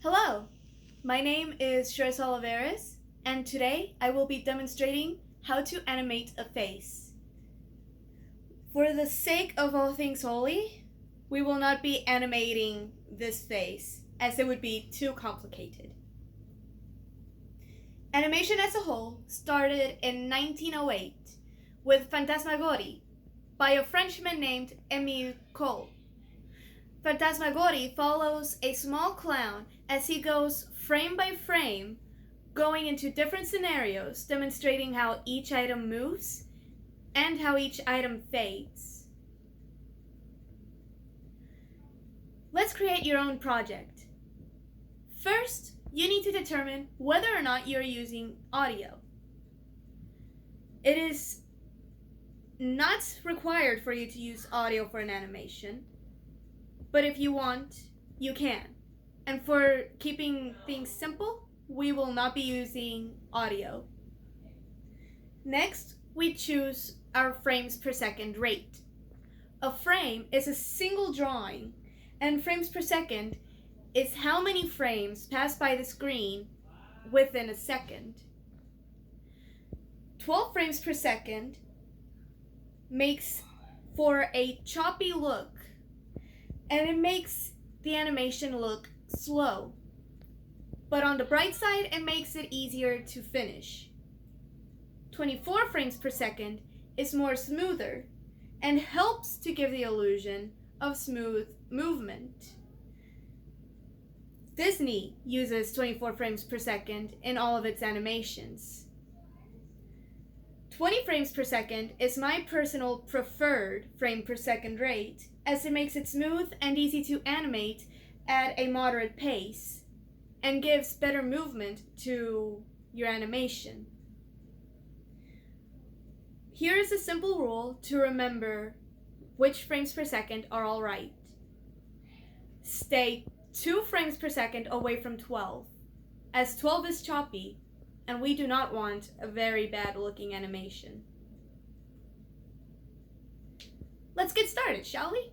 Hello, my name is Sharissa Olivarez, and today I will be demonstrating how to animate a face. For the sake of all things holy, we will not be animating this face, as it would be too complicated. Animation as a whole started in 1908 with Phantasmagorie by a Frenchman named Émile Cohl. Phantasmagorie follows a small clown as he goes frame by frame, going into different scenarios, demonstrating how each item moves and how each item fades. Let's create your own project. First, you need to determine whether or not you're using audio. It is not required for you to use audio for an animation, but if you want, you can. And for keeping things simple, we will not be using audio. Next, we choose our frames per second rate. A frame is a single drawing, and frames per second is how many frames pass by the screen within a second. 12 frames per second makes for a choppy look, and it makes the animation look slow. But on the bright side, it makes it easier to finish. 24 frames per second is more smoother and helps to give the illusion of smooth movement. Disney uses 24 frames per second in all of its animations. 20 frames per second is my personal preferred frame per second rate, as it makes it smooth and easy to animate at a moderate pace and gives better movement to your animation. Here is a simple rule to remember which frames per second are all right. Stay 2 frames per second away from 12, as 12 is choppy and we do not want a very bad looking animation. Let's get started, shall we?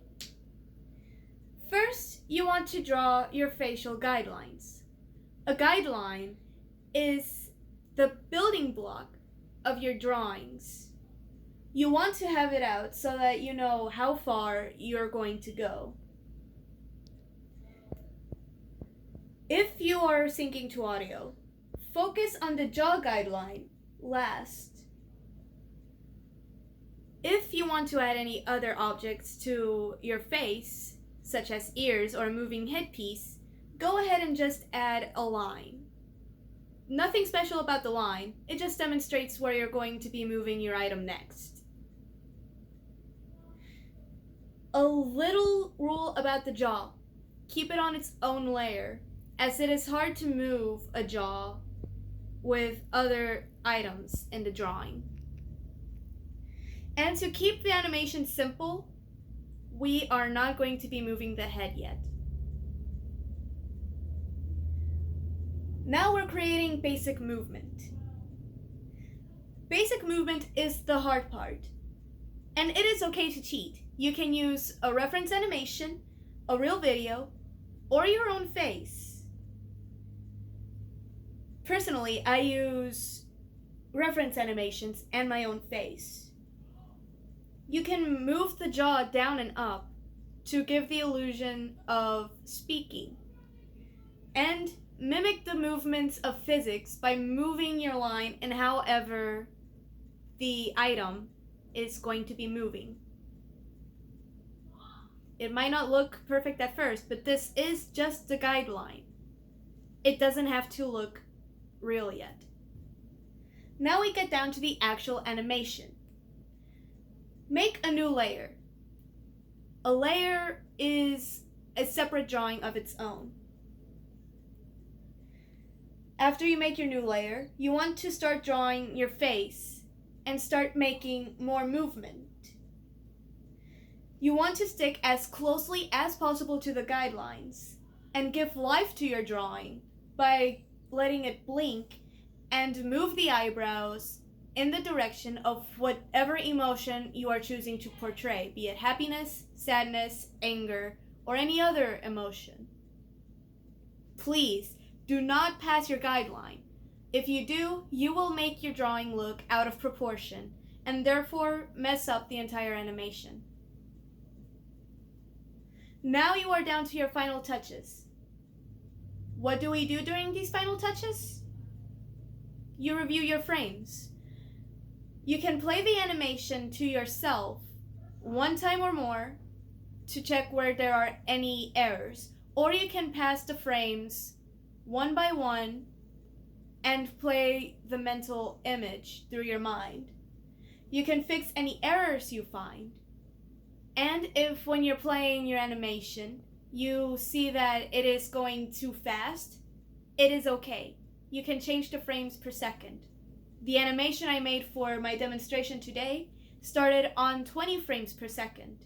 First, you want to draw your facial guidelines. A guideline is the building block of your drawings. You want to have it out so that you know how far you're going to go. If you are syncing to audio, focus on the jaw guideline last. If you want to add any other objects to your face, such as ears or a moving headpiece, go ahead and just add a line. Nothing special about the line, it just demonstrates where you're going to be moving your item next. A little rule about the jaw: keep it on its own layer, as it is hard to move a jaw with other items in the drawing. And to keep the animation simple, we are not going to be moving the head yet. Now we're creating basic movement. Basic movement is the hard part, and it is okay to cheat. You can use a reference animation, a real video, or your own face. Personally, I use reference animations and my own face. You can move the jaw down and up to give the illusion of speaking, and mimic the movements of physics by moving your line in however the item is going to be moving. It might not look perfect at first, but this is just the guideline. It doesn't have to look real yet. Now we get down to the actual animation. Make a new layer. A layer is a separate drawing of its own. After you make your new layer, you want to start drawing your face and start making more movement. You want to stick as closely as possible to the guidelines and give life to your drawing by letting it blink and move the eyebrows in the direction of whatever emotion you are choosing to portray, be it happiness, sadness, anger, or any other emotion. Please do not pass your guideline. If you do, you will make your drawing look out of proportion and therefore mess up the entire animation. Now you are down to your final touches. What do we do during these final touches? You review your frames. You can play the animation to yourself one time or more to check where there are any errors, or you can pass the frames one by one and play the mental image through your mind. You can fix any errors you find. And if when you're playing your animation, you see that it is going too fast, it is okay. You can change the frames per second. The animation I made for my demonstration today started on 20 frames per second.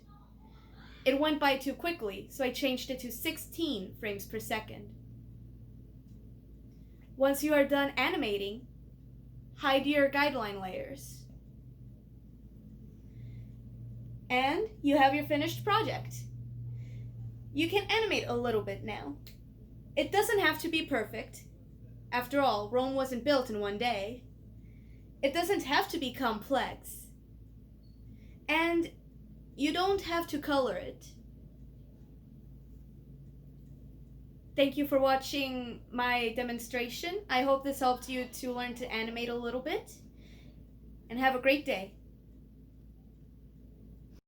It went by too quickly, so I changed it to 16 frames per second. Once you are done animating, hide your guideline layers. And you have your finished project. You can animate a little bit now. It doesn't have to be perfect. After all, Rome wasn't built in one day. It doesn't have to be complex. And you don't have to color it. Thank you for watching my demonstration. I hope this helped you to learn to animate a little bit. And have a great day.